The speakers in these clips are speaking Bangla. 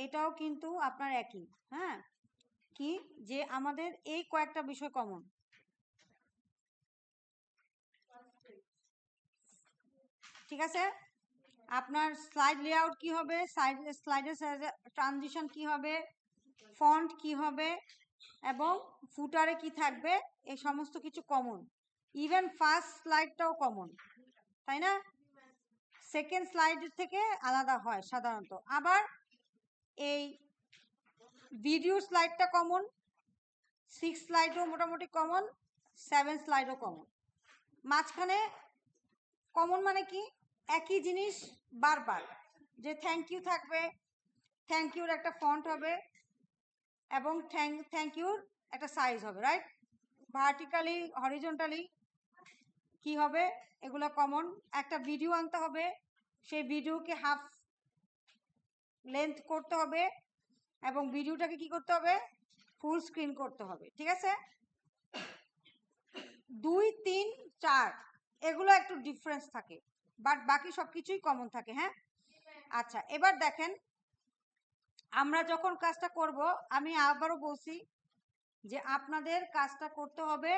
এটাও কিন্তু আপনার একই। হ্যাঁ, কি যে আমাদের এই কয়েকটা বিষয় কমন। ঠিক আছে, আপনার স্লাইড লেআউট কি হবে, স্লাইডের ট্রানজিশন কি হবে, ফন্ট কি হবে, এবং ফুটারে কি থাকবে, এই সমস্ত কিছু কমন। ইভেন ফার্স্ট স্লাইডটাও কমন, তাই না? সেকেন্ড স্লাইড থেকে আলাদা হয় সাধারণত। আবার এই ভিডিও স্লাইডটা কমন, 6 স্লাইডও মোটামুটি কমন, 7 স্লাইডও কমন। মাঝখানে কমন মানে কি, একই জিনিস বারবার, যে থ্যাংক ইউ থাকবে, থ্যাংক ইউর একটা ফন্ট হবে, এবং থ্যাংক ইউর একটা সাইজ হবে, রাইট? ভার্টিক্যালি হরিজন্টালি কি হবে, এগুলো কমন। একটা ভিডিও আনতে হবে, সেই ভিডিওকে হাফ লেন্থ করতে হবে, এবং ভিডিওটাকে কি করতে হবে, ফুল স্ক্রিন করতে হবে। ঠিক আছে, 2, 3, 4 এগুলো একটু ডিফারেন্স থাকে, বাট বাকি সবকিছুই কমন থাকে। হ্যাঁ, আচ্ছা, এবার দেখেন আমরা যখন কাজটা করব, আমি আবারও বলছি যে আপনাদের কাজটা করতে হবে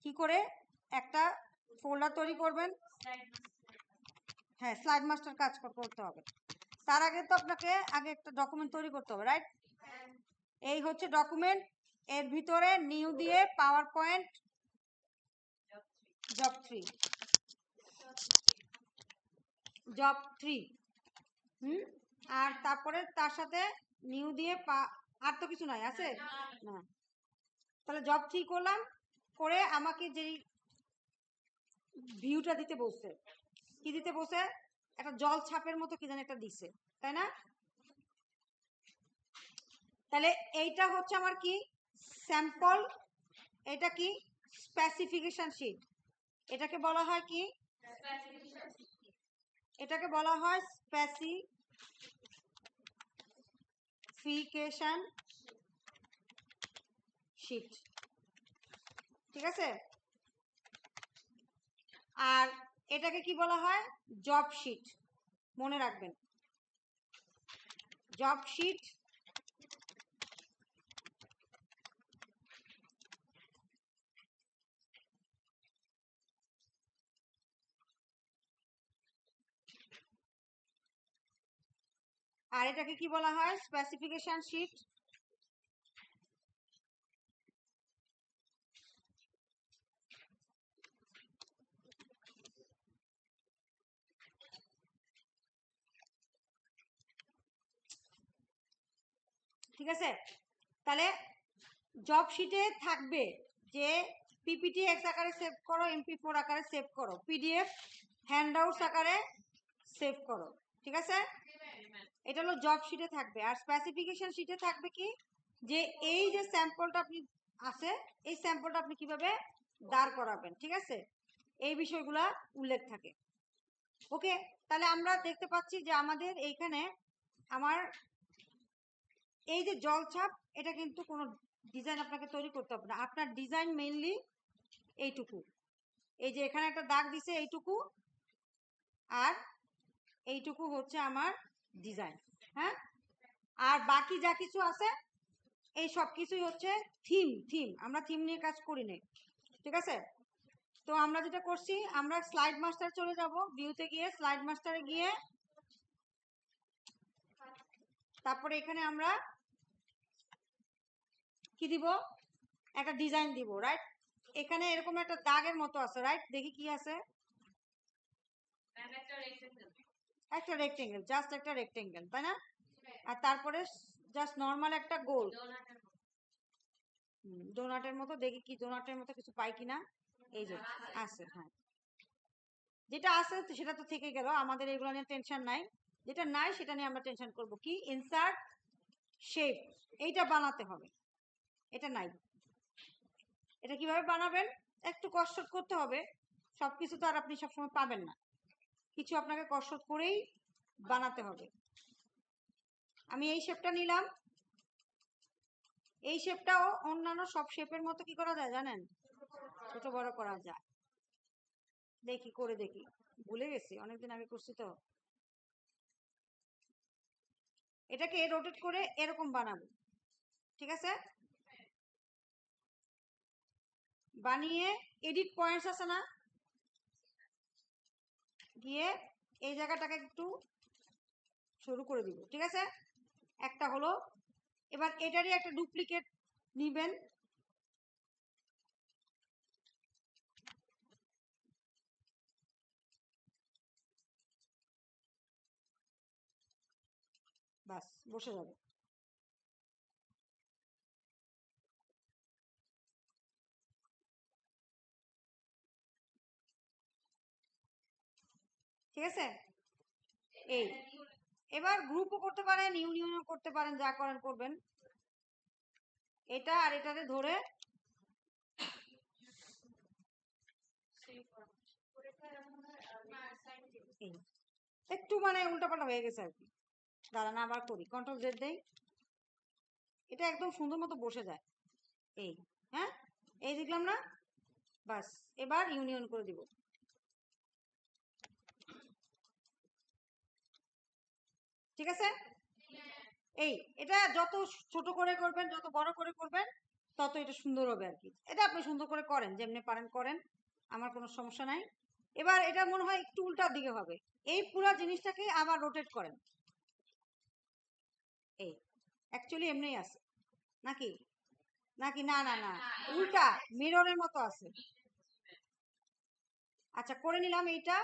কি করে, একটা ফোল্ডার তৈরি করবেন। হ্যাঁ, স্লাইড মাস্টার কাজ করতে হবে। তার আগে তো আপনাকে আগে একটা ডকুমেন্ট তৈরি করতে হবে, রাইট? এই হচ্ছে ডকুমেন্ট, এর ভিতরে নিউ দিয়ে পাওয়ার পয়েন্ট জব 3 আর তারপরে তার সাথে নিউ দিয়ে আর তো কিছু নাই আছে না। তাহলে জব 3 করলাম, করে আমাকে যেই ভিউটা দিতে বসছে, কি দিতে বসে, একটা জল ছাপের মতো কি জানি একটা দিছে, তাই না? তাহলে এইটা হচ্ছে আমার কি, স্যাম্পল। এটা কি, স্পেসিফিকেশন শিট। এটাকে বলা হয় কি, এটাকে বলা হয় স্পেসিফিকেশন শিট। ঠিক আছে, আর এটাকে কি বলা হয়, জব শিট। মনে রাখবেন, জব শিট। আর এটাকে কি বলা হয়, স্পেসিফিকেশন শিট। ঠিক আছে, তাহলে জব শিটে থাকবে যে পিপিটি এক্স আকারে সেভ করো, MP4 আকারে সেভ করো, পিডিএফ হ্যান্ডআউটস আকারে সেভ করো। ঠিক আছে, এটা হলো জব শিটে থাকবে। আর স্পেসিফিকেশন শিটে থাকবে কি, যে এই যে স্যাম্পলটা আপনি আছে, এই স্যাম্পলটা আপনি কিভাবে দাঁড় করাবেন। ঠিক আছে, এই বিষয়গুলা উল্লেখ থাকে। ওকে, তাহলে আমরা দেখতে পাচ্ছি যে আমাদের এইখানে আমার এই যে জলছাপ, এটা কিন্তু কোনো ডিজাইন আপনাকে তৈরি করতে হবে না। আপনার ডিজাইন মেইনলি এইটুকু, এই যে এখানে একটা দাগ দিছে এইটুকু, আর এইটুকু হচ্ছে আমার ডিজাইন। হ্যাঁ, আর বাকি যা কিছু আছে এই সব কিছুই হচ্ছে থিম। আমরা থিম নিয়ে কাজ করি না। ঠিক আছে, তো আমরা যেটা করছি, আমরা স্লাইড মাস্টার চলে যাব, ভিউতে গিয়ে স্লাইড মাস্টারে গিয়ে তারপরে এখানে আমরা কি দিব, একটা ডিজাইন দিব, রাইট? এখানে এরকম একটা দাগের মতো আছে, রাইট? দেখি কি আছে, একটা রেক্টেঙ্গেল, জাস্ট একটা রেক্টেঙ্গেল, তাই না? আর তারপরে জাস্ট নর্মাল একটা গোল ডোনাটের মতো। দেখি কি ডোনাটের মতো কিছু পাই কিনা। এই যে আছে, হ্যাঁ, যেটা আছে সেটা তো থেকে গেল, আমাদের এগুলো নিয়ে টেনশন নাই। যেটা নাই সেটা নিয়ে আমরা টেনশন করব, কি ইনসার্ট শেপ, এইটা বানাতে হবে। এটা নাই, এটা কিভাবে বানাবেন, একটু কসরত করতে হবে। সবকিছু তো আর আপনি সবসময় পাবেন না, কিছু আপনাকে কসরত করেই বানাতে হবে। আমি এই শেপটা নিলাম, এই শেপটাও অন্যান্য সব শেপের মতো কি করা যায় জানেন, ছোট বড় করা যায়। দেখি করে দেখি, ভুলে গেছি, অনেকদিন আগে করছি তো। এটাকে রোটেট করে এরকম বানাবো, ঠিক আছে? বানিয়ে এডিট পয়েন্টস আছে না, গিয়ে এই জায়গাটাকে একটু শুরু করে দিব, ঠিক আছে? একটা হলো। এবার এটারই একটা ডুপ্লিকেট নিবেন, বাস বসে যাবে। ঠিক আছে? এই এবার গ্রুপও করতে পারেন, ইউনিয়নও করতে পারেন, যা করেন করবেন। এটা আর এটারে ধরে একটু মানে উল্টাপাল্টা হয়ে গেছে আর কি। দাঁড়ান আবার করি, কন্ট্রোল জেড দেই, এটা একদম সুন্দর মতো বসে যায়। এই হ্যাঁ, এই দেখলাম না, বাস এবার ইউনিয়ন করে দিব। ঠিক আছে? এই এটা যত ছোট করে করবেন, যত বড় করে করবেন, তত এটা সুন্দর হবে আর কি। এটা আপনি সুন্দর করে করেন, যেমনি পারেন করেন, আমার কোনো সমস্যা নাই। এবার এটা মনে হয় একটু উল্টার দিকে হবে, এই পুরো জিনিসটাকে আবার রোটেট করেন। এই অ্যাকচুয়ালি এমনিই আছে নাকি, নাকি না না না উল্টা মিররের মতো আছে। আচ্ছা করে নিলাম এইটা,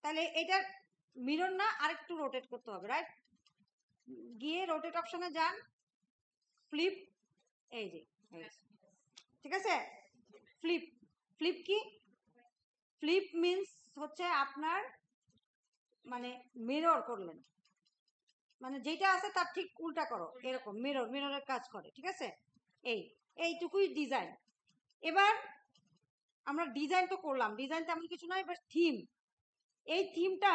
তাহলে এটা মিরর না, আরেকটু রোটেট করতে হবে, রাইট? গিয়ে রোটেট অপশনে যান, ফ্লিপ, এই যে ঠিক আছে। ফ্লিপ, ফ্লিপ কি? ফ্লিপ মিন্স হচ্ছে আপনার মানে মিরর করলেন, মানে যেটা আছে তার ঠিক উল্টা করো, এরকম মিরর, মিররের কাজ করে, ঠিক আছে? এই এইটুকুই ডিজাইন। এবার আমরা ডিজাইন তো করলাম, ডিজাইন তেমন কিছু নয়, এবার থিম। এই থিমটা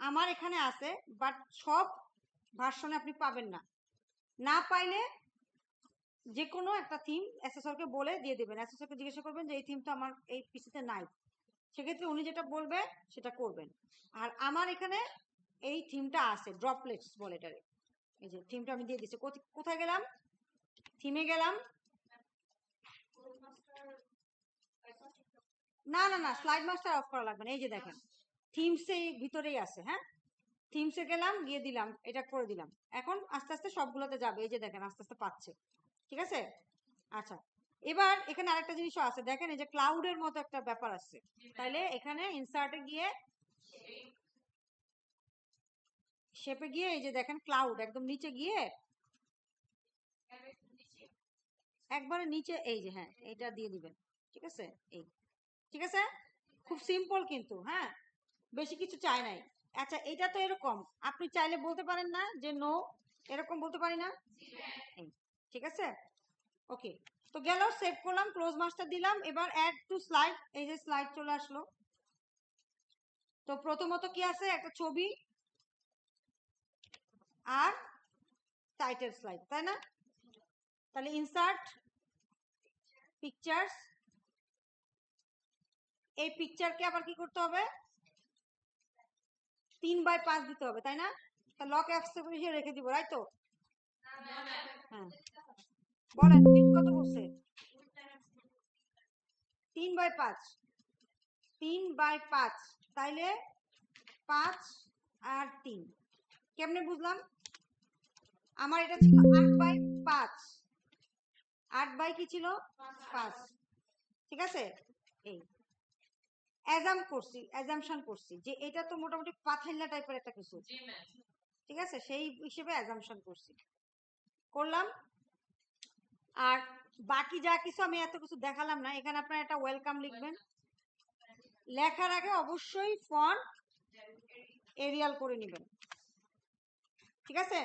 আমার এখানে আছে, বাট সব ভার্সনে আপনি পাবেন না, না পাইলে যে কোনো একটা থিম অ্যাসেসরকে বলে দিয়ে দেবেন। অ্যাসেসরকে জিজ্ঞাসা করবেন যে এই থিমটা আমার এই পিসিতে নাই, সেক্ষেত্রে উনি যেটা বলবে সেটা করবেন। আর আমার এখানে এই থিমটা আছে, ড্রপলেটস বলে এটারে। এই যে থিমটা আমি দিয়ে দিচ্ছি। কোথায় গেলাম? থিমে গেলাম। না না না, স্লাইড মাস্টার অফ করা লাগবে না, এই যে দেখেন থিমস এই ভিতরেই আছে। হ্যাঁ, থিমসে গেলাম, গিয়ে দিলাম, এটা করে দিলাম। এখন আস্তে আস্তে সবগুলোতে যাবে, এই যে দেখেন আস্তে আস্তে পাচ্ছে, ঠিক আছে? আচ্ছা, এবার এখানে আরেকটা জিনিসও আছে, দেখেন এই যে ক্লাউডের মতো একটা ব্যাপার আছে, তাইলে এখানে ইনসার্টে গিয়ে শেপে গিয়ে এই যে দেখেন ক্লাউড একদম নিচে গিয়ে একবারে নিচে, এই যে হ্যাঁ এটা দিয়ে দিবেন, ঠিক আছে? এই ঠিক আছে, খুব সিম্পল কিন্তু, হ্যাঁ বেশি কিছু চাই নাই। আচ্ছা এটা তো এরকম, আপনি চাইলে বলতে পারেন না যে নো, এরকম বলতে পারি না? ঠিক আছে, ওকে। তো গেল, সেভ করলাম, ক্লোজ মাস্টার দিলাম। এবার অ্যাড টু স্লাইড, এই যে স্লাইড চলে আসলো। তো প্রথমত কি আছে, একটা ছবি আর টাইটেল স্লাইড, তাই না? তাহলে ইনসার্ট পিকচার্স, এই পিকচারকে আবার কি করতে হবে, 3x5 দিতে হবে, তাই না? তা লক অ্যাপসে রেখে দিব, রাইট? তো হ্যাঁ বলেন কত বলছে? 3x5, 3x5, তাইলে 5 আর 3, কেমনে বুঝলাম? আমার এটা ছিল 8x5, 8 বাই কি ছিল 5, ঠিক আছে? এই অ্যাজাম করছি, অ্যাজাম্পশন করছি যে এটা তো মোটামুটি পাথাইল্লা টাইপের একটা কিছু, ঠিক আছে? সেই হিসেবে অ্যাজাম্পশন করছি, করলাম। আর বাকি যা কিছু আমি এত কিছু দেখালাম না, এখানে আপনারা একটা ওয়েলকাম লিখবেন, লেখার আগে অবশ্যই ফন্ট এরিয়াল করে নেবেন, ঠিক আছে?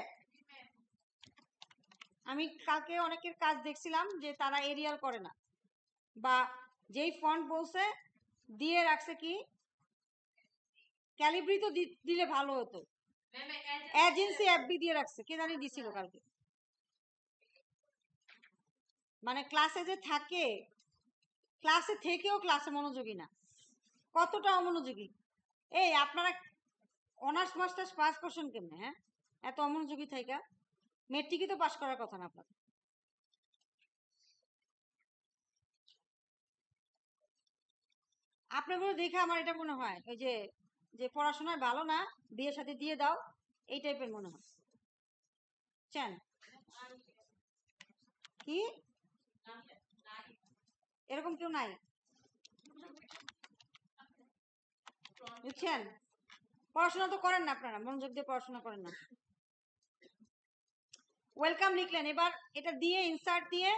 আমি কালকে অনেকের কাজ দেখছিলাম যে তারা এরিয়াল করে না, বা যেই ফন্ট বলছে দিয়ে রাখছে কি ক্যালিব্রি, তো দিলে ভালো হতো, এজেন্সি এফবি দিয়ে রাখছে, কে জানি দিছিল কালকে। মানে ক্লাসে যে থাকে, ক্লাসে থেকেও ক্লাসে মনোযোগী না, কতটা অমনোযোগী। এই আপনারা অনার্স মাস্টার্স পাস করছেন কেমনে? হ্যাঁ, এত অমনোযোগী থাইকা মেট্রিকই তো পাস করার কথা না আপনার। আপনাগুলো দেখে আমার এটা মনে হয় ওই যে যে পড়াশোনায় ভালো না, বিয়ের সাথে দিয়ে দাও, এই টাইপের মনে হয়। বুঝছেন কি? এরকম কেউ নাই, বুঝছেন? পড়াশোনা তো করেন না আপনারা, মনোযোগ দিয়ে পড়াশোনা করেন না। ওয়েলকাম লিখলেন, এবার এটা দিয়ে ইনসার্ট দিয়ে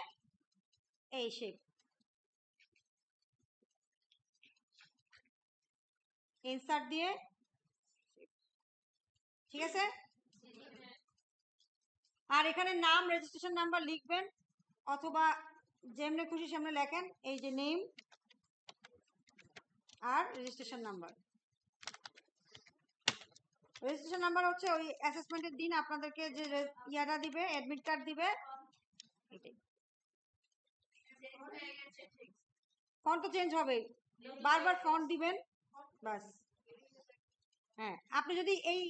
এই শেপ, ইনসার্ট দিয়ে, ঠিক আছে? আর এখানে নাম, রেজিস্ট্রেশন নাম্বার লিখবেন, অথবা যেমনি খুশি সামনে লেখেন, এই যে নেম আর রেজিস্ট্রেশন নাম্বার। রেজিস্ট্রেশন নাম্বার হচ্ছে ওই অ্যাসেসমেন্টের দিন আপনাদেরকে যে ইয়াটা দিবে, অ্যাডমিট কার্ড দিবে, এটাই। ফন্ট তো চেঞ্জ হবে, বারবার ফন্ট দিবেন, বাস। হ্যাঁ, আপনি যদি এই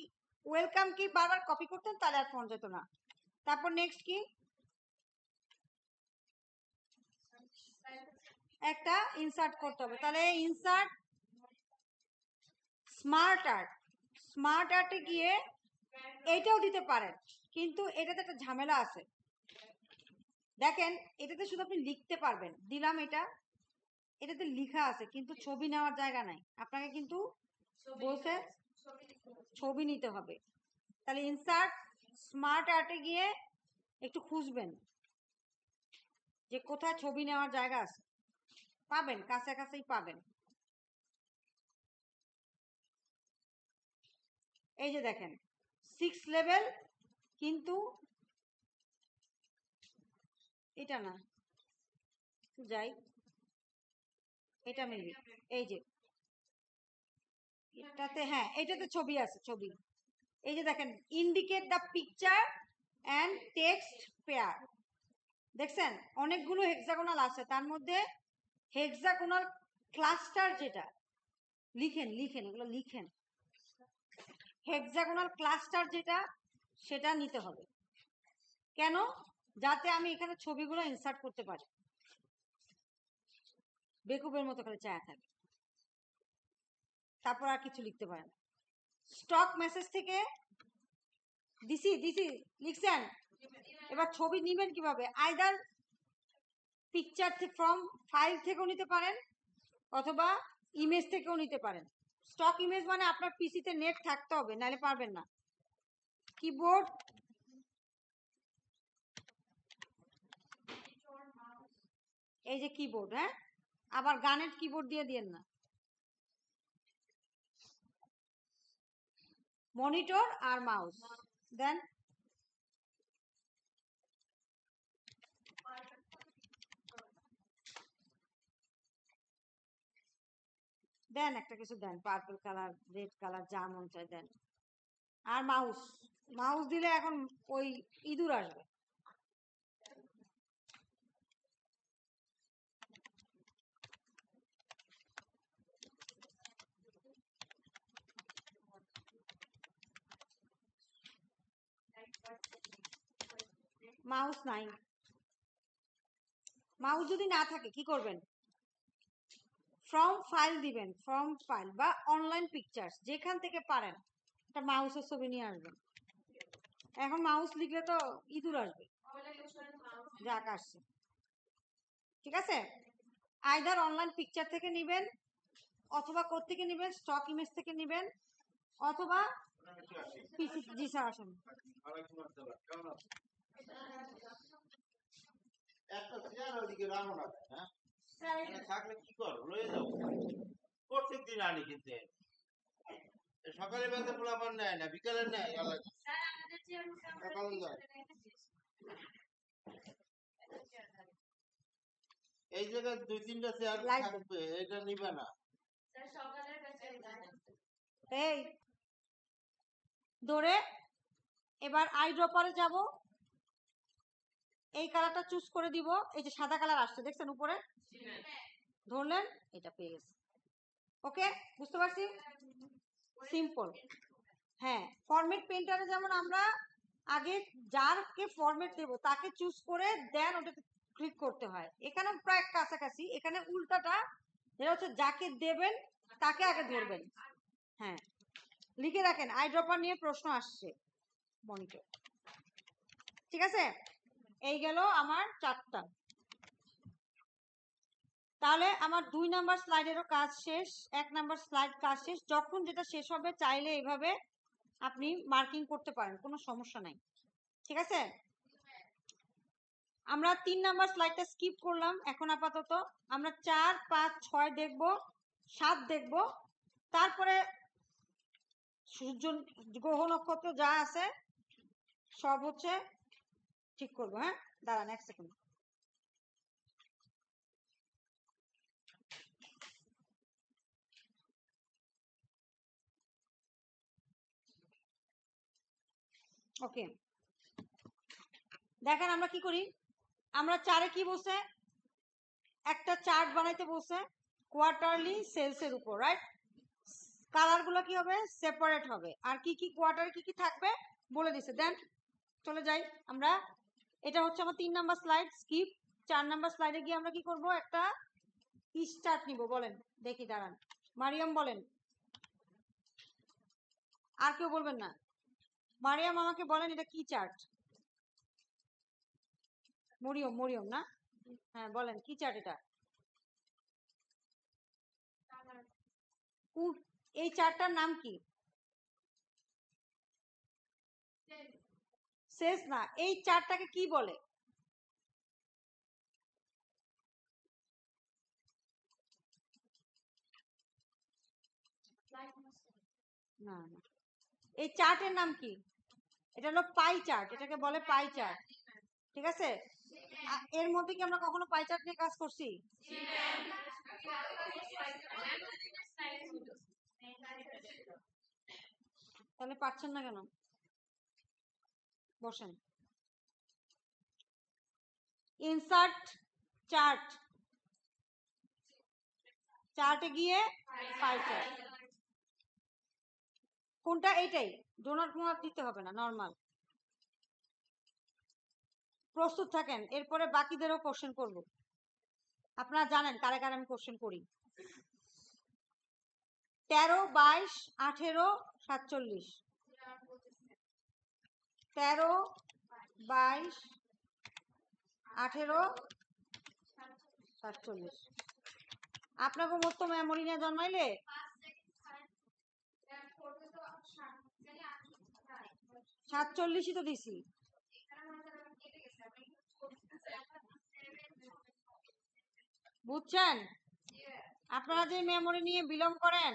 ওয়েলকাম কি বারবার কপি করতেন তাহলে আর ফন্ট যেত না। তারপর নেক্সট কি, একটা ইনসার্ট করতে হবে, তাহলে ইনসার্ট স্মার্ট আর্ট, স্মার্ট আর্টে গিয়ে এইটাও দিতে পারেন, কিন্তু এটাতে একটা ঝামেলা আছে। দেখেন, এটাতে শুধু আপনি লিখতে পারবেন, দিলাম এটা, এটাতে লেখা আছে কিন্তু ছবি নেওয়ার জায়গা নাই, আপনাকে কিন্তু বলছে ছবি নিতে হবে। তাহলে ইনসার্ট স্মার্ট আর্টে গিয়ে একটু খুঁজবেন যে কোথায় ছবি নেওয়ার জায়গা আছে, পাবেন, কাছাকাছি পাবেন। এই যে দেখেন 6 লেভেল, কিন্তু এটা না, যাই এটা মিলবে, এই যে এটাতে, হ্যাঁ এটাতে ছবি আছে, ছবি। এই যে দেখেন indicate the picture and text pair, দেখছেন অনেকগুলো হেক্সাগোনাল আছে, তার মধ্যে হেক্সাগোনাল ক্লাস্টার যেটা, লিখেন লিখেন এগুলো লিখেন, হেক্সাগোনাল ক্লাস্টার যেটা সেটা নিতে হবে। কেন? যাতে আমি এখানে ছবিগুলো ইনসার্ট করতে পারি, বেকুবের মতো করে চায়া থাকে, তারপর আর কিছু লিখতে পারেন। স্টক মেসেজ থেকে দিছি দিছি লিখছেন, এবার ছবি নিবেন কিভাবে? আইদার পিকচার ফ্রম ফাইল থেকেও নিতে পারেন, অথবা ইমেজ থেকেও নিতে পারেন। স্টক ইমেজ মানে আপনার পিসিতে নেট থাকতে হবে, নাহলে পারবেন না। কিবোর্ড, এই যে কিবোর্ড, হ্যাঁ আবার গানের কিবোর্ড দিয়ে দিয়েন না। মনিটর আর মাউস দেন, দেন একটা কিছু দেন, পার্পল কালার, রেড কালার, যা মন চায় দেন। আর মাউস, মাউস দিলে এখন ওই ইঁদুর আসবে। মাউস নাই, মাউস যদি না থাকে কি করবেন? ফ্রম ফাইল দিবেন, ফ্রম ফাইল বা অনলাইন পিকচার্স, যেখান থেকে পারেন একটা মাউসের ছবি নিয়ে আসবেন। এখন মাউস লিখলে তো ইঁদুর আসবে, যাক আসছে, ঠিক আছে? আইদার অনলাইন পিকচার থেকে নিবেন, অথবা কোত্থেকে নিবেন, স্টক ইমেজ থেকে নিবেন, অথবা পিসি। জি স্যার আসুন। একটা চেয়ার ওইদিকে রাখো না, হ্যাঁ থাকলে কি করো, লয়ে যাও, প্রত্যেক দিন আনি, কিন্তু সকালে বেলা পোলাপান নেয় না, বিকালে নেয় আলাদা। এই জায়গায় 2-3টা চেয়ার থাকবে, এটা নিবে না। এই ধরে এবার আই ড্রপারে যাব, এই কালারটা চুজ করে দিব, এই যে সাদা কালার আসছে দেখছেন উপরে, ধরলেন, এটা পেয়ে গেছে। ওকে, বুঝতে পারছি, সিম্পল। হ্যাঁ, ফরম্যাট পেইন্টারে যেমন আমরা আগে যারকে ফরম্যাট দেব তাকে চুজ করে দেন ওটাতে ক্লিক করতে হয়, এখানে প্রায় কাছাকাছি। এখানে উল্টাটা, যেটা হচ্ছে যাকে দেবেন তাকে আগে ধরবেন। হ্যাঁ, লিখে রাখেন আইড্রপার নিয়ে প্রশ্ন আসছে মনিটর। ঠিক আছে, এই গেল আমার 4টা। তাহলে আমার 2 নাম্বার স্লাইডেরও কাজ শেষ, 1 নাম্বার স্লাইড কাজ শেষ। যখন যেটা শেষ হবে চাইলে এইভাবে আপনি মার্কিং করতে পারেন, কোনো সমস্যা নাই। ঠিক আছে, আমরা 3 নাম্বার স্লাইডটা স্কিপ করলাম। এখন আপাতত আমরা 4, 5, 6 দেখব, 7 দেখব, তারপরে সূর্য গ্রহ নক্ষত্র যা আছে সব হচ্ছে ঠিক করবো। হ্যাঁ, দাঁড়ান 1 সেকেন্ড। ওকে, দেখেন আমরা কি করি। আমরা 4-এ কি বলছে, একটা চার্ট বানাইতে বলছে কোয়ার্টারলি সেলসের উপর, রাইট? কালার গুলো কি হবে, সেপারেট হবে। আর কি কি কোয়ার্টারে কি কি থাকবে বলে দিছে। দেন চলে যাই আমরা। এটা হচ্ছে আমার 3 নাম্বার স্লাইড, স্কিপ। 4 নাম্বার স্লাইডে গিয়ে আমরা কি করব, একটা চার্ট নিব। বলেন দেখি, দাঁড়ান। মারিয়াম বলেন, আর কেউ বলবেন না। মারিয়াম আমাকে বলেন এটা কি চার্ট। মরিয়ম, মরিয়ম না? হ্যাঁ বলেন কি চার্ট এটা। এই চার্টটার নাম কি? শেষ না, এই চার্টটাকে কি বলে? না না, এই চার্টের নাম কি? এটা হলো পাই চার্ট, এটাকে বলে পাই চার্ট। ঠিক আছে, এর মধ্যে কি আমরা কখনো পাই চার্ট নিয়ে কাজ করছি? তাহলে পাচ্ছেন না কেন? বসেন, ইনসার্ট চার্ট, চার্টে গিয়ে পাই চার্ট। কোনটা? এইটাই, ডোনাট মোনাট দিতে হবে না, নরমাল। প্রস্তুত থাকেন, এরপরে বাকিদেরও কোশ্চেন করব। আপনারা জানেন কারে কারে আমি কোশ্চেন করি। 13, 22, 18, 47। 13, 22, 18, 47। আপনাকে মত মেমোরি নিয়ে জন্মাইলে 47ই তো দিছি। বুঝছেন, আপনারা যে মেমোরি নিয়ে বিলম্ব করেন,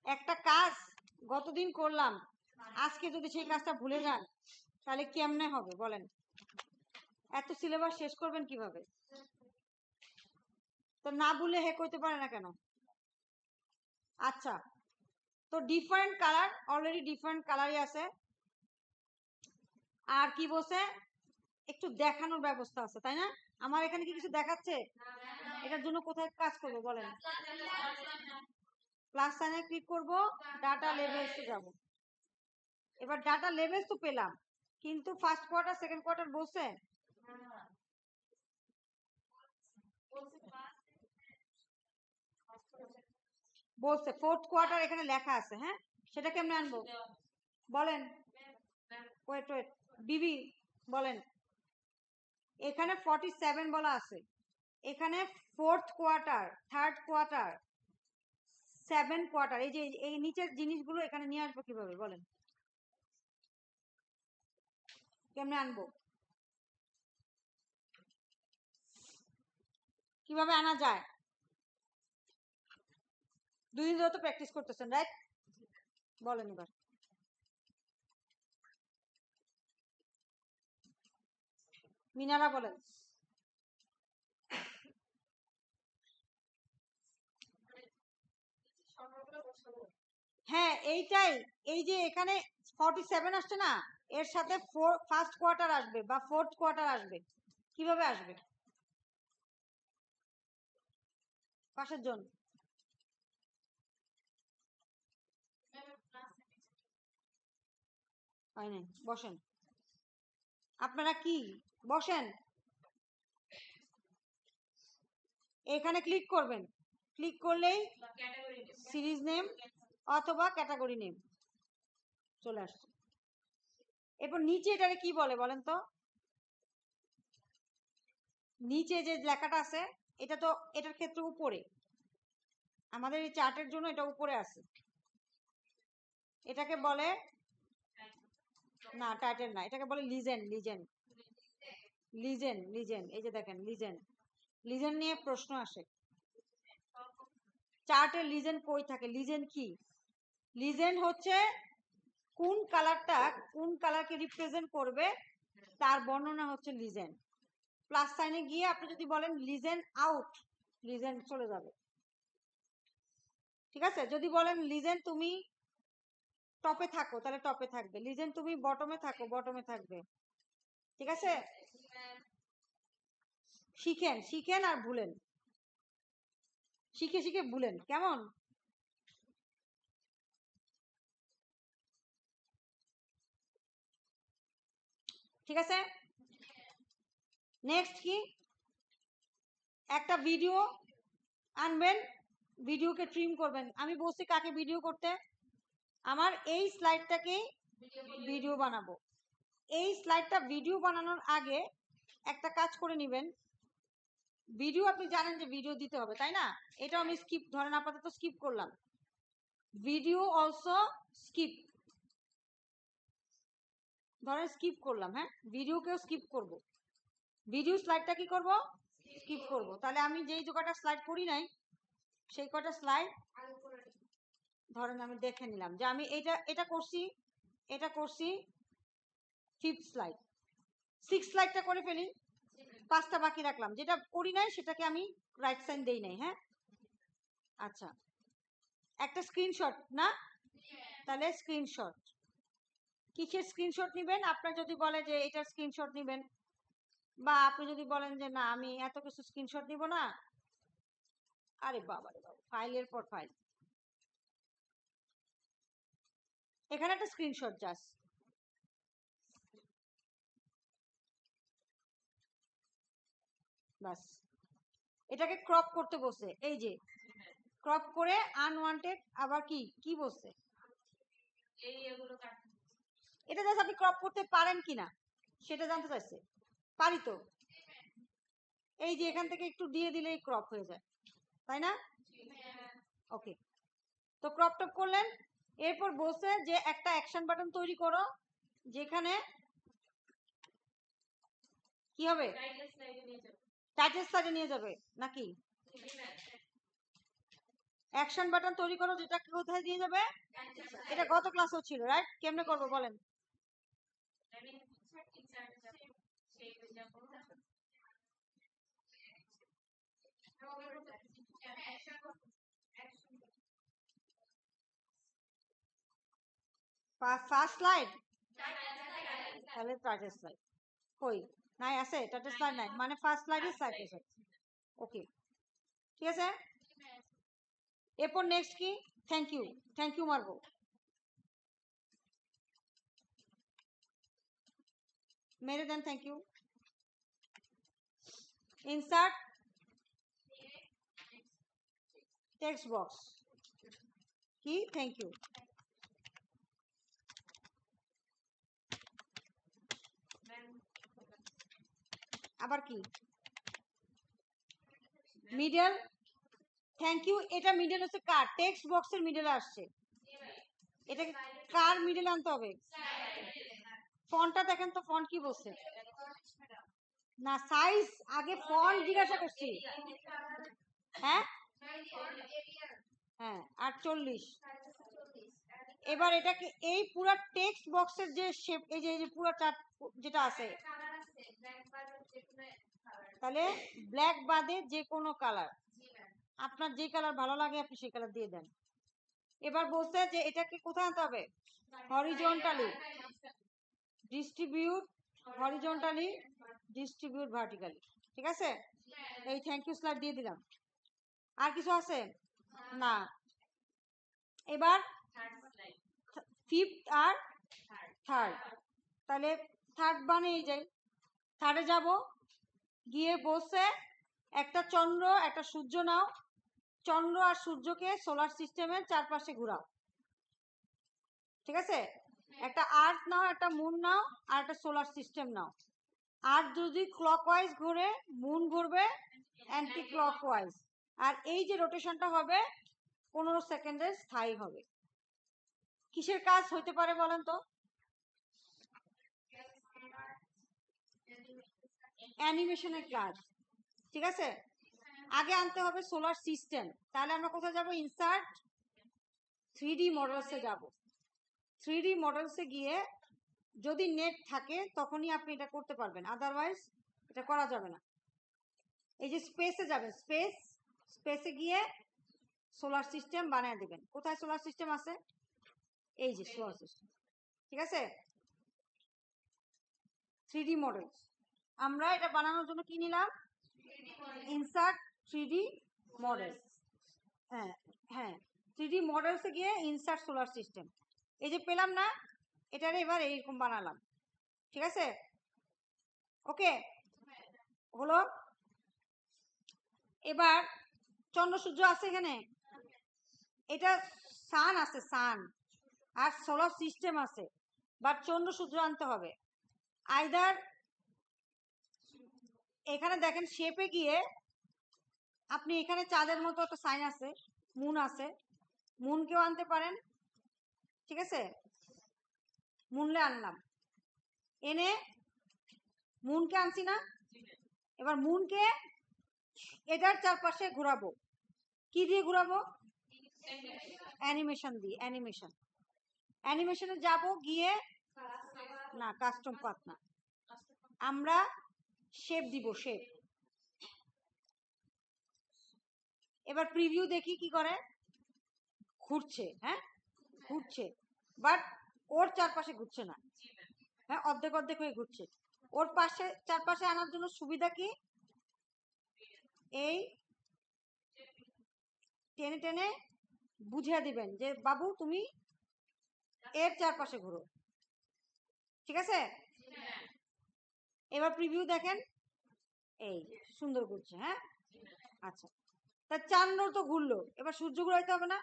একটা কাজ গতদিন করলাম, আজকে যদি সেই কাজটা ভুলে যান তাহলে কেমনে হবে বলেন? এত সিলেবাস শেষ করবেন কিভাবে? তো না ভুলে হে করতে পারে না কেন? আচ্ছা, তো ডিফারেন্ট কালার, অলরেডি ডিফারেন্ট কালারই আছে। আর কি বলছে, একটু দেখানোর ব্যবস্থা আছে, তাই না? আমার এখানে কি কিছু দেখাচ্ছে? এটার জন্য কোথায় কাজ করব বলেন? প্লাস সাইনে ক্লিক করব, ডাটা লেভেলসে যাব। এবার ডাটা লেভেলস তো পেলাম, কিন্তু ফার্স্ট কোয়ার্টার সেকেন্ড কোয়ার্টার বলছে? বলছে ফোর্থ কোয়ার্টার এখানে লেখা আছে। হ্যাঁ, সেটা কেমনে আনবো বলেন? ওয়েট ওয়েট, বিবি বলেন। এখানে 47 বলা আছে, এখানে fourth quarter, third quarter, 7 quarter. এই যে এই নিচের জিনিসগুলো এখানে নিয়ে আসবো কিভাবে বলেন? কেমনে আনবো, কিভাবে আনা যায়? 2 দিন ধরে তো প্র্যাকটিস করতেছেন, রাইট? বলেন এবার। মিনারা বলেন। হ্যাঁ এইটাই, এই যে এখানে 47 আসছে না, এর সাথে ফার্স্ট কোয়ার্টার আসবে বা ফোর্থ কোয়ার্টার আসবে। কিভাবে আসবে? পাশের জন হয় নাই, বসেন। আপনারা কি বসেন, এখানে ক্লিক করবেন, ক্লিক করলেই সিরিজ নেম অথবা ক্যাটাগরি নেম চলে আসছে। এরপর নিচে এটাকে কি বলে বলেন তো? নিচে যে লেখাটা আছে এটা তো এটার ক্ষেত্রে উপরে, আমাদের এই চার্টের জন্য এটা উপরে আছে, এটাকে বলে না টাইটেল না, এটাকে বলে লিজেন্ড। লিজেন্ড লিজেন্ড লিজেন্ড এই যে দেখেন লিজেন্ড, লিজেন্ড নিয়ে প্রশ্ন আসে। চার্টের লিজেন্ড কই থাকে? লিজেন্ড কি? লিজেন্ড হচ্ছে কোন কালারটা কোন কালারকে রিপ্রেজেন্ট করবে তার বর্ণনা হচ্ছে লিজেন্ড। প্লাস সাইনে গিয়ে আপনি যদি বলেন লিজেন্ড আউট, লিজেন্ড চলে যাবে। ঠিক আছে, যদি বলেন লিজেন্ড তুমি টপে থাকো তাহলে টপে থাকবে, লিজেন্ড তুমি বটমে থাকো বটমে থাকবে। ঠিক আছে, শিখেন শিখেন আর ভুলেন, শিখে শিখে ভুলেন, কেমন? ঠিক আছে, নেক্সট কি? একটা ভিডিও আনবেন, ভিডিওকে ট্রিম করবেন। আমি বলছি কাকে ভিডিও করতে? আমার এই স্লাইডটাকেই ভিডিও বানাবো। এই স্লাইডটা ভিডিও বানানোর আগে একটা কাজ করে নেবেন। ভিডিও আপনি জানেন যে ভিডিও দিতে হবে তাই না? এটা আমি স্কিপ, ধরেন আপাতত স্কিপ করলাম, ভিডিও অলসো স্কিপ, ধরেন স্কিপ করলাম, হ্যাঁ ভিডিওকেও স্কিপ করব, ভিডিও স্লাইডটা কি করব? স্কিপ করব। তাহলে আমি যেই কটা স্লাইড করি নাই সেই কটা স্লাইড ধরেন আমি দেখে নিলাম যে আমি এটা এটা করছি, এটা করছি, ফিফথ স্লাইড, সিক্স স্লাইডটা করে ফেলি, পাঁচটা বাকি রাখলাম, যেটা করি নাই সেটাকে আমি রাইট সাইন দেই নাই। হ্যাঁ আচ্ছা, একটা স্ক্রিনশট না? তাহলে স্ক্রিনশট, কিসের স্ক্রিনশট নেবেন? আপনার যদি বলে যে এটার স্ক্রিনশট নেবেন, বা আপনি যদি বলেন যে না আমি এত কিছু স্ক্রিনশট নিব না, আরে বাবা রে বাবা, ফাইলের পর ফাইল, এখানে একটা স্ক্রিনশট জাস্ট, বাস। এটাকে ক্রপ করতে বসে, এই যে ক্রপ করে আনওয়ান্টেড, আবার কি কি বসে এটা জাস্ট আপনি ক্রপ করতে পারেন কিনা সেটা জানতে চাইছে। পারি তো, এই যে এখান থেকে একটু দিয়ে দিলেই ক্রপ হয়ে যায় তাই না? ওকে, তো ক্রপ টপ করলেন, এরপর বসে যে একটা অ্যাকশন বাটন তৈরি করো যেখানে কি হবে? টাইটেল স্লাইডে নিয়ে যাবে নাকি? অ্যাকশন বাটন তৈরি করো যেটা কোথায় দিয়ে যাবে? এটা গত ক্লাসও ছিল রাইট, কেমনে করবো বলেন? ফার্স্ট স্লাইড, তাহলে টাইটেল স্লাইড কই নাই? আছে টাইটেল স্লাইড নাই, মানে first slide is title slide. Okay ঠিক আছে, এরপর নেক্সট কি? থ্যাংক ইউ, থ্যাংক ইউ মারবো, মেরে দেন thank you, insert text box, কি থ্যাংক ইউ, আবার কি মিডল, থ্যাংক ইউ, এটা মিডল হচ্ছে কার? টেক্সট বক্সের মিডলে আসছে, এটা কার মিডল আনতে হবে? ফন্টটা দেখেন তো, ফন্ট কি বলছে? না সাইজ আগে ফন্ট জিজ্ঞাসা করছি। হ্যাঁ হ্যাঁ 48। এবার এটাকে এই পুরো টেক্সট বক্সের যে শেপ, এই যে পুরো চার্ট যেটা আছে, তাহলে ব্ল্যাক বাদে যে কোনো কালার, আপনার যে কালার ভালো লাগে আপনি সেই কালার দিয়ে দেন। এবার বলছে যে এটাকে কোথায় আনতে হবে? Horizontally distribute, horizontally distribute vertically. ঠিক আছে, এই থ্যাংক ইউ স্লাইড দিয়ে দিলাম। আর কিছু আছে না। এবার ফিফথ আর থার্ড, তাহলে থার্ড বানিয়ে যাই। থার্ডে যাব, গিয়ে বসে একটা চন্দ্র একটা সূর্য নাও, চন্দ্র আর সূর্যকে সোলার সিস্টেমের চারপাশে ঘোরাও। ঠিক আছে, একটা আর্থ নাও, একটা মুন নাও, আর একটা সোলার সিস্টেম নাও। আর্থ যদি ক্লকওয়াইজ ঘুরে, মুন ঘুরবে অ্যান্টি ক্লকওয়াইজ। আর এই যে রোটেশনটা হবে 15 সেকেন্ডের স্থায়ী হবে। কিসের কাজ হইতে পারে বলেন তো? অ্যানিমেশনের কাজ। ঠিক আছে, আগে আনতে হবে সোলার সিস্টেম। তাহলে আমরা কোথায় যাব? ইনসার্ট 3D মডেলসে যাব। 3D মডেলসে গিয়ে যদি নেট থাকে তখনই আপনি এটা করতে পারবেন, আদারওয়াইজ এটা করা যাবে না। এই যে স্পেসে যাবেন, স্পেসে গিয়ে সোলার সিস্টেম বানিয়ে দেবেন। কোথায় সোলার সিস্টেম আছে? এই যে সোলার সিস্টেম। ঠিক আছে, 3D মডেল। আমরা এটা বানানোর জন্য কি নিলাম? Insert 3D model. হ্যাঁ হ্যাঁ, 3D মডেলসে গিয়ে ইনসার্ট সোলার সিস্টেম, এই যে পেলাম না, এটারে এবার এইরকম বানালাম। ঠিক আছে, ওকে হলো। এবার চন্দ্র সূর্য আছে এখানে, এটা সান আছে, সান আর সোলার সিস্টেম আছে, বাট চন্দ্র সূর্য আনতে হবে। আইদার এখানে দেখেন শেপে গিয়ে আপনি এখানে চাঁদের মতো একটা সাইন আছে, মুন আছে, মুনকেও আনতে পারেন। ঠিক আছে, মুনলে আনলাম, এনে মুনকে আনছি না, এবার মুনকে এটার চারপাশে ঘোরাবো। কি দিয়ে ঘোরাবো? অ্যানিমেশন দিয়ে। অ্যানিমেশনে যাব, গিয়ে না কাস্টম পাথ না, আমরা শেপ দিব, শেপ। এবার প্রিভিউ দেখি কি করে। ঘুরছে, হ্যাঁ ঘুরছে, বাট ওর চারপাশে ঘুরছে না, হ্যাঁ অর্ধেক অর্ধেক হয়ে ঘুরছে। ওর পাশে চারপাশে আনার জন্য সুবিধা কি? এই টেনে টেনে বুঝিয়ে দিবেন যে বাবু তুমি এর চারপাশে ঘুরো। ঠিক আছে, এবার প্রিভিউ দেখেন, এই সুন্দর ঘুরছে। হ্যাঁ আচ্ছা, তা চাঁদ তো ঘুরলো, এবার সূর্য ঘুরাইতে হবে না?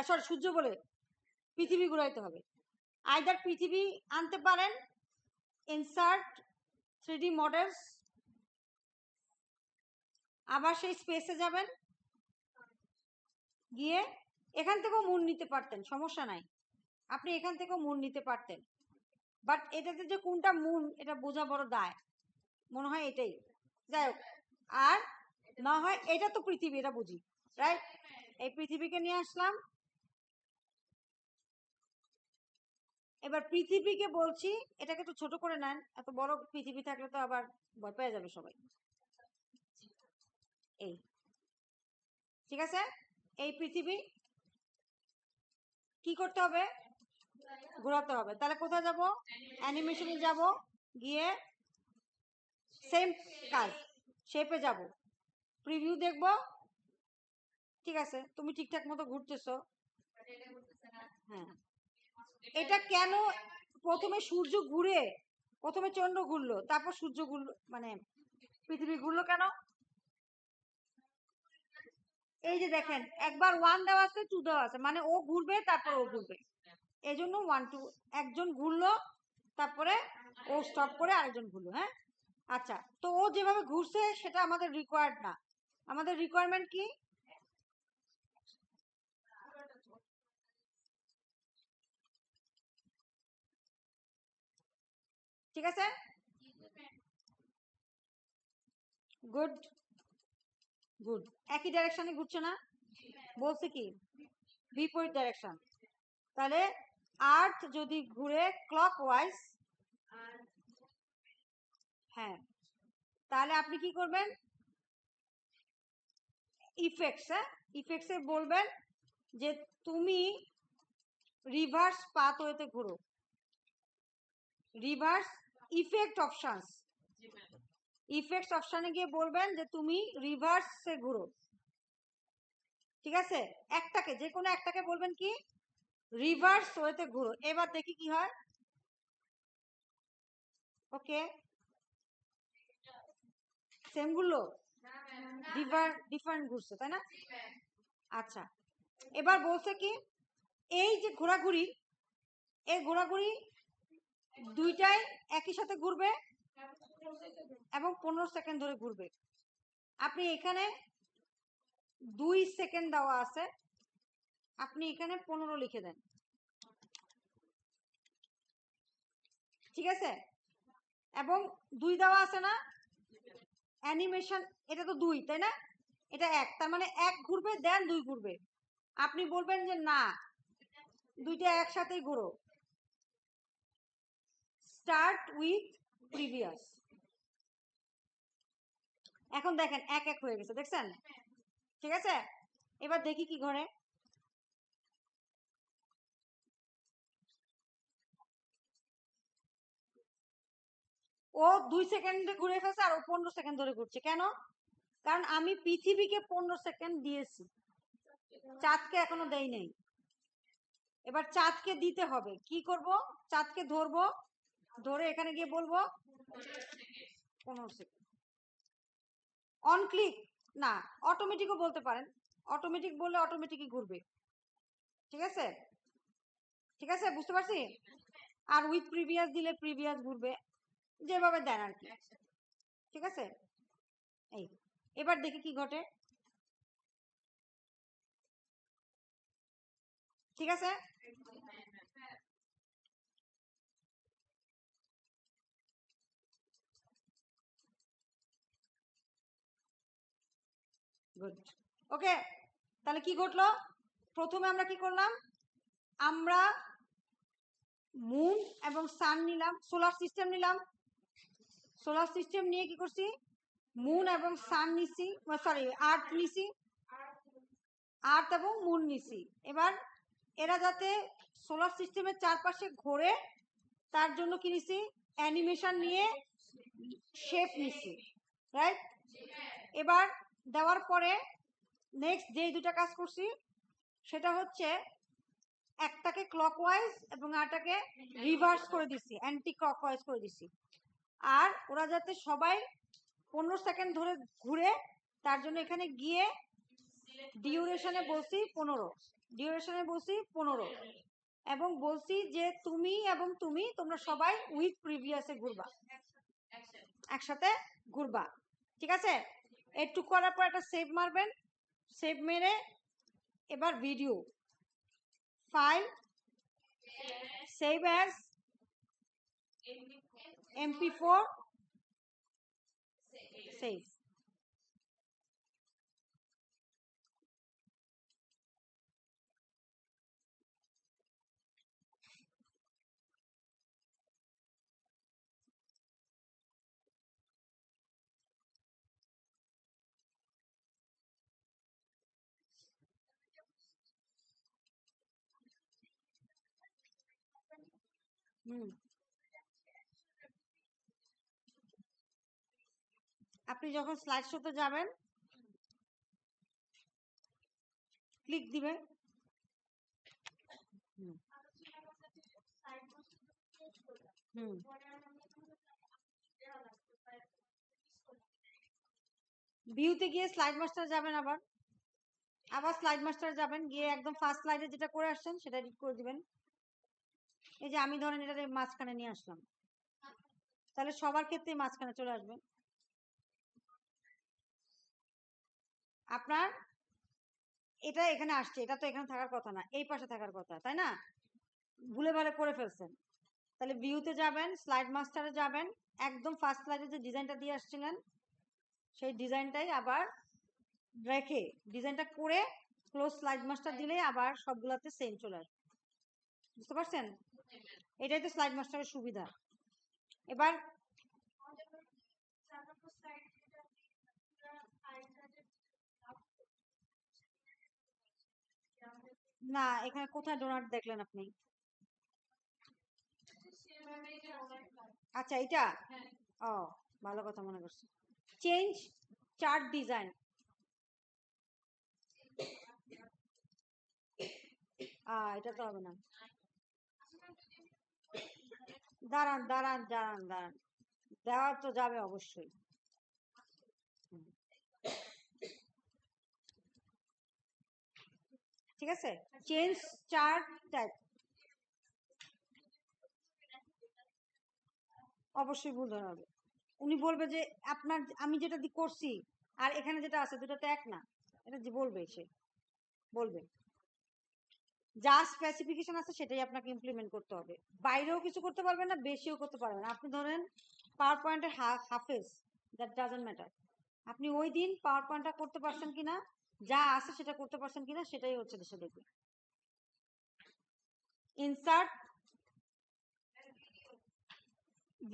সরি, সূর্য বলে পৃথিবী ঘুরাইতে হবে। আইদার পৃথিবী আনতে পারেন, ইনসার্ট 3D মডেলস, আবার সেই স্পেসে যাবেন, গিয়ে এখান থেকেও মুন নিতে পারতেন, সমস্যা নাই, আপনি এখান থেকেও মুন নিতে পারতেন, বাট এটাতে যে কোনটা মুন এটা বোঝা বড় দায়, মনে হয় এটাই। যাই হোক, আর না হয় এটা তো পৃথিবী, এটা বুঝি, রাইট? এই পৃথিবীকে নিয়ে আসলাম। এবার পৃথিবীকে বলছি এটাকে একটু ছোট করে নেন, এত বড় পৃথিবী থাকলে তো আবার ভয় পেয়ে যাবে সবাই। এই ঠিক আছে, এই পৃথিবী কি করতে হবে? ঘোরাতে হবে। তাহলে কোথায় যাব? অ্যানিমেশনে যাব, গিয়ে সেম কাজ, শেপে যাব, প্রিভিউ দেখব। ঠিক আছে, তুমি ঠিকঠাক মতো ঘুরতেছো। হ্যাঁ, এটা কেন প্রথমে সূর্য ঘুরে, প্রথমে চন্দ্র ঘুরলো, তারপর সূর্য ঘুরলো, মানে পৃথিবী ঘুরলো কেন? এই যে দেখেন, একবার 1 দেওয়া আছে, 2 দেওয়া আছে, মানে ও ঘুরবে তারপর ও ঘুরবে, এই জন্য 1 2, একজন ঘুরলো তারপরে ও স্টপ করে আরেকজন ঘুরলো। হ্যাঁ আচ্ছা, তো ও যেভাবে ঘুরছে সেটা আমাদের রিকোয়ার্ড না, আমাদের রিকোয়ারমেন্ট কি? ঠিক আছে, গুড গুড, একই ডাইরেকশনে ঘুরছে না? বলছে কি বিপরীত ডাইরেকশন। তাহলে আর্থ যদি ঘুরে ক্লকওয়াইজ, হ্যাঁ, তাহলে আপনি কি করবেন? ইফেক্টস, হ্যাঁ ইফেক্টসে বলবেন যে তুমি রিভার্স পাথওয়েতে ঘুরো, রিভার্স ইফেক্ট অপশনস, ইফেক্টস অপশনে গিয়ে বলবেন যে তুমি রিভার্সে ঘুরো। ঠিক আছে, একটাকে, যে কোনো একটাকে বলবেন কি রিভার্স ওয়েতে ঘুরো। এবার দেখি কি হয়। ওকে, সেম ঘুরলো, ডিফারেন্ট ঘুরছে, তাই না? আচ্ছা, এবার বলছে কি এই যে ঘোরাঘুরি, এই ঘোরাঘুরি দুইটাই একই সাথে ঘুরবে এবং 15 সেকেন্ড ধরে ঘুরবে। আপনি এখানে 2 সেকেন্ড দেওয়া আছে, আপনি এখানে 15 লিখে দেন, ঠিক আছে? এবং 2 দেওয়া আছে না, অ্যানিমেশন, এটা তো 2 তাই না, এটা 1, তার মানে 1 ঘুরবে দেন 2 ঘুরবে। আপনি বলবেন যে না, দুইটা একসাথেই ঘুরো, স্টার্ট উইথ প্রিভিয়াস। এখন দেখেন 1 হয়ে গেছে, দেখছেন? ঠিক আছে, এবার দেখি কি ঘরে। ও 2 সেকেন্ডে ঘুরে ফেলছে আর ও 15 সেকেন্ড ধরে ঘুরছে। কেন? কারণ আমি পৃথিবীকে 15 সেকেন্ড দিয়েছি, চাঁদকে এখনো দেই নাই। এবার চাঁদকে দিতে হবে, কি করব? চাঁদকে ধরবো, ধরে এখানে গিয়ে বলবো 15 সেকেন্ড। অন ক্লিক না, অটোমেটিকও বলতে পারেন, অটোমেটিক বললে অটোমেটিকই ঘুরবে। ঠিক আছে, ঠিক আছে, বুঝতে পারছি। আর উইথ প্রিভিয়াস দিলে প্রিভিয়াস ঘুরবে, যেভাবে দেন আর কি। ঠিক আছে, এই এবার দেখি কি ঘটে। ঠিক আছে, গুড, ওকে। তাহলে কি ঘটলো? প্রথমে আমরা কি করলাম? আমরা মুন এবং সান নিলাম, সোলার সিস্টেম নিলাম। সোলার সিস্টেম নিয়ে কি করছি? মুন এবং সান নিছি, সরি আর্থ নিছি, আর্থ এবং মুন নিছি। এবার এরা যাতে সোলার সিস্টেমের চারপাশে ঘোরে তার জন্য কি নিছি? অ্যানিমেশন নিয়ে শেপ নিছি, রাইট? এবার দেওয়ার পরে নেক্সট যে দুটা কাজ করছি সেটা হচ্ছে একটাকে ক্লকওয়াইজ এবং আরটাকে রিভার্স করে দিছি, অ্যান্টি ক্লকওয়াইজ করে দিছি। আর ওরা যাতে সবাই 15 সেকেন্ড ধরে ঘুরে তার জন্য এখানে গিয়ে ডিউরেশনে বলছি 15, ডিউরেশনে বলছি 15, এবং বলছি যে তুমি এবং তুমি তোমরা সবাই উইথ প্রিভিয়াসে ঘুরবা, একসাথে ঘুরবা। ঠিক আছে, একটু করার পর একটা সেভ মারবেন, সেভ মেরে এবার video file save as MP4 save. আপনি যখন স্লাইড শোতে যাবেন ক্লিক দিবেন, ভিউতে গিয়ে স্লাইড মাস্টার যাবেন, আবার আবার স্লাইড মাস্টার যাবেন, গিয়ে একদম ফার্স্ট স্লাইডে যেটা করে আসছেন সেটা এডিট করে দিবেন। এই যে আমি ধরেন এটা মাঝখানে নিয়ে আসলাম, তাহলে সবার ক্ষেত্রে মাঝখানে চলে আসবে। আপনার এটা এখানে আসছে, এটা তো এখানে থাকার কথা না, এই পাশে থাকার কথা, তাই না? ভুলে ভালে করে ফেলছেন। তাহলে ভিউতে যাবেন, স্লাইড মাস্টারে যাবেন, একদম ফার্স্ট স্লাইডে যে ডিজাইনটা দিয়ে আসছিলেন সেই ডিজাইনটাই আবার রেখে ডিজাইনটা করে ক্লোজ স্লাইড মাস্টার দিলেই আবার সবগুলাতে সেম চলে আসবে। বুঝতে পারছেন? এটাই তো স্লাইড মাস্টারের সুবিধা। এবার না, এখানে কোথায় ডোনাট দেখলেন আপনি? আচ্ছা, এটা ও ভালো কথা মনে করছি। চেঞ্জ চার্ট ডিজাইন, এটা তো হবে না। দাঁড়ান দাঁড়ান দাঁড়ান দাঁড়ান, দেওয়া তো যাবে অবশ্যই। ঠিক আছে, চেঞ্জ চার্ট টাইপ অবশ্যই ভুল ধরা হবে। উনি বলবে যে আপনার আমি যেটা করছি আর এখানে যেটা আছে দুটো তো এক না, এটা যে বলবে, সে বলবে যা স্পেসিফিকেশন আছে সেটাই আপনাকে ইমপ্লিমেন্ট করতে হবে। বাইরেও কিছু করতে পারবেন না, বেশিও করতে পারবেন না। আপনি ধরেন পাওয়ার পয়েন্টের হাফেজ, দ্যাট ডাজন্ট ম্যাটার। আপনি ওই দিন পাওয়ার পয়েন্টটা করতে পারছেন কিনা, যা আছে সেটা করতে পারছেন কিনা, সেটাই হচ্ছে দেশে দেখবে। ইনসার্ট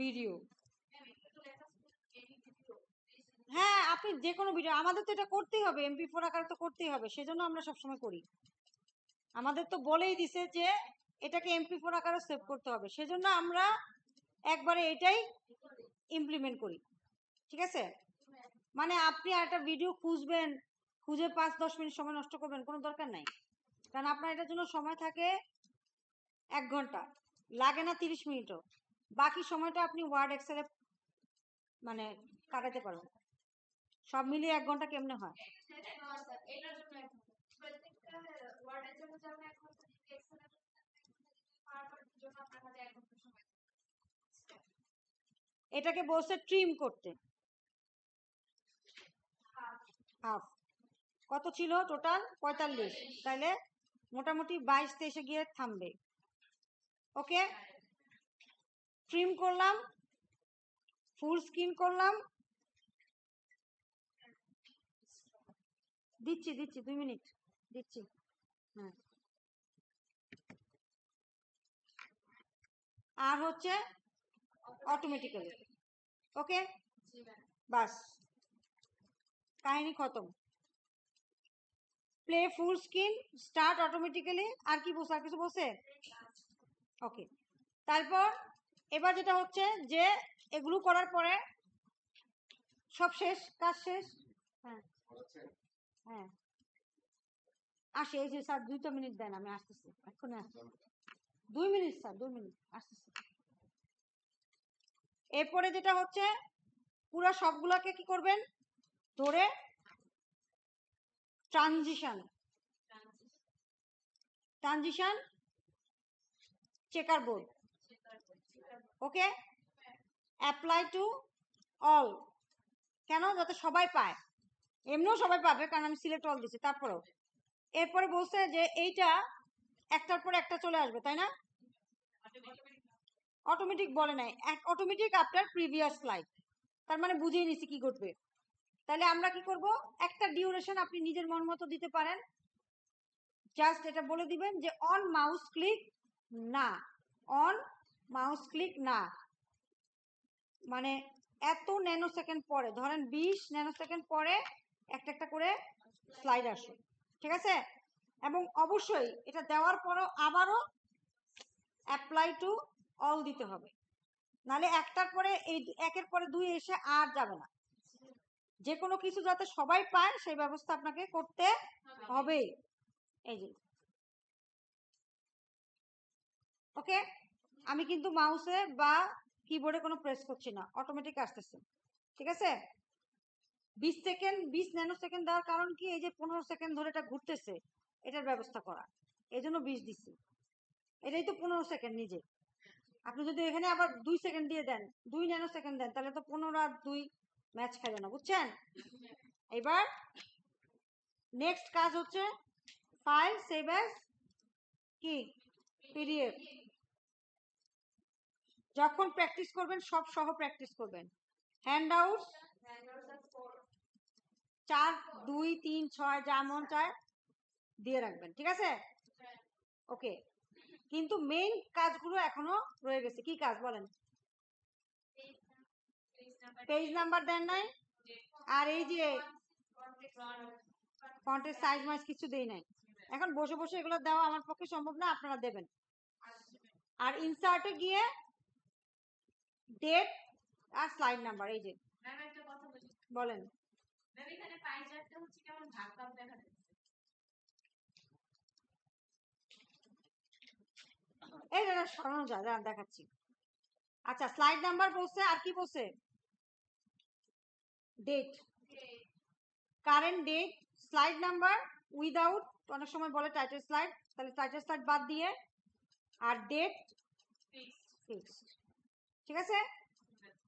ভিডিও, হ্যাঁ আপনি যে কোনো ভিডিও, আমাদের তো এটা করতেই হবে, MP4 আকারে তো করতেই হবে, সেজন্য আমরা সবসময় করি। আমাদের তো বলেই দিছে যে এটাকে MP4 আকারে সেভ করতে হবে, সেজন্য আমরা একবারে এটাই ইমপ্লিমেন্ট করি। ঠিক আছে, মানে আপনি একটা ভিডিও খুঁজবেন, খুঁজে 5-10 মিনিট সময় নষ্ট করবেন, কোনো দরকার নাই। কারণ আপনার এটার জন্য সময় থাকে 1 ঘন্টা, লাগে না 30 মিনিটও। বাকি সময়টা আপনি ওয়ার্ড এক্সেলে মানে কাটাতে পারবেন। সব মিলিয়ে 1 ঘন্টা কেমনে হয়? এটাকে বলছে ট্রিম করতে। হাফ কত ছিল টোটাল? 45, তাহলে মোটামুটি 22-23 গিয়ে থামবে। ওকে, ট্রিম করলাম, ফুল স্ক্রিন করলাম, দিচ্ছি 2 মিনিট দিচ্ছি। হ্যাঁ, আর হচ্ছে অটোমেটিক্যালি। ওকে, বাস কাহিনী খতম। Play full screen, start automatically, আর কি বলছে? আর কিছু বলছে? ওকে, তারপর এবার যেটা হচ্ছে যে এগুলো করার পরে সব শেষ, কাজ শেষ। হ্যাঁ হ্যাঁ, আসে এই যে স্যার 2 মিনিট দেন, আমি আসতেছি এক্ষুনি, আসছি 2 মিনিট স্যার, 2 মিনিট আসতেছি। এরপরে যেটা হচ্ছে পুরো সবগুলোকে কি করবেন, ধরে transition checker board. Okay, apply to all, কেন? যাতে সবাই পায়, এমনিও সবাই পাবে কারণ আমি সিলেক্ট অল দিছি। তারপরেও এরপরে বলছে যে এইটা একটার পর একটা চলে আসবে, তাই না? অটোমেটিক বলে নাই, অটোমেটিক আফটার প্রিভিয়াস স্লাইড, তার মানে বুঝিয়ে নিছি কি করবে। তাহলে আমরা কি করব, একটা ডিউরেশন আপনি নিজের মন মতো দিতে পারেন। জাস্ট এটা বলে দিবেন যে অন মাউস ক্লিক না, অন মাউস ক্লিক না, মানে এত ন্যানো সেকেন্ড পরে, ধরেন 20 ন্যানো সেকেন্ড পরে একটা একটা করে স্লাইড আসে। ঠিক আছে, এবং অবশ্যই এটা দেওয়ার পরও আবারও অ্যাপ্লাই টু অল দিতে হবে, নাহলে একটার পরে এই একের পরে 2 এসে আর যাবে না। যে কোনো কিছু যাতে সবাই পায় সেই ব্যবস্থা আপনাকে করতে হবে। এই যে ওকে, আমি কিন্তু মাউসে বা কিবোর্ডে কোনো প্রেস করছি না, অটোমেটিক আসতেছে। ঠিক আছে, 20 সেকেন্ড 20 ন্যানো সেকেন্ড দেওয়ার কারণ কি, এই যে 15 সেকেন্ড ধরে এটা ঘুরতেছে, এটার ব্যবস্থা করা, এই জন্য 20 দিচ্ছি। এটাই তো 15 সেকেন্ড নিজে। আপনি যদি এখানে আবার 2 সেকেন্ড দিয়ে দেন, 2 ন্যানো সেকেন্ড দেন, তাহলে তো 15 আর 2 ম্যাচ খাবে না, বুঝছেন? এবার নেক্সট কাজ হচ্ছে ফাইল সেভ অ্যাজ কি পিডিএফ। যখন প্র্যাকটিস করবেন সব সহ প্র্যাকটিস করবেন। হ্যান্ডআউট 4, 2, 3, 6 যা মন চায় দিয়ে রাখবেন। ঠিক আছে, ওকে, কিন্তু মেইন কাজগুলো এখনো রয়ে গেছে। কি কাজ বলেন? পেজ নাম্বার দেন নাই, আর এই যে ফন্টের সাইজ মাইজ কিছু দেই নাই। এখন বসে বসে এগুলো দেওয়া আমার পক্ষে সম্ভব না, আপনারা দেবেন। আর ইনসার্টে গিয়ে ডেট আর স্লাইড নাম্বার, এই যে বলেন। সরানো যায়, দাঁড়ান দেখাচ্ছি। আচ্ছা স্লাইড নাম্বার বলছে, আর কি বলছে? Date, current date, slide number without, অনেক সময় বলে টাইটেল স্লাইড, তাহলে টাইটেল স্লাইড বাদ দিয়ে, আর ডেট ফিক্সড। ঠিক আছে,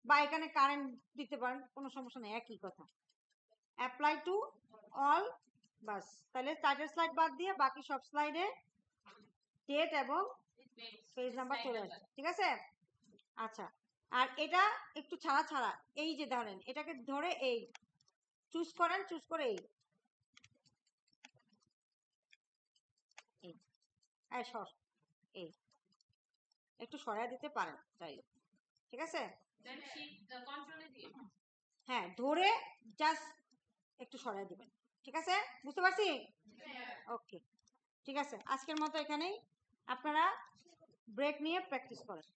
বা এখানে কারেন্ট দিতে পারেন, কোনো সমস্যা নেই, একই কথা। অ্যাপ্লাই টু অল, বাস। তাহলে টাইটেল স্লাইড বাদ দিয়ে বাকি সব স্লাইডে ডেট এবং পেজ নাম্বার চলে আসে। ঠিক আছে, আচ্ছা। আর এটা একটু ছাড়া ছাড়া, এই যে ধরেন এটাকে ধরে এই চুজ করেন, চুজ করে এই সর, এই একটু সরাই দিতে পারেন চাইলে। ঠিক আছে, হ্যাঁ ধরে জাস্ট একটু সরাই দিবেন। ঠিক আছে, বুঝতে পারছি? ওকে, ঠিক আছে, আজকের মতো এখানেই। আপনারা ব্রেক নিয়ে প্র্যাকটিস করেন।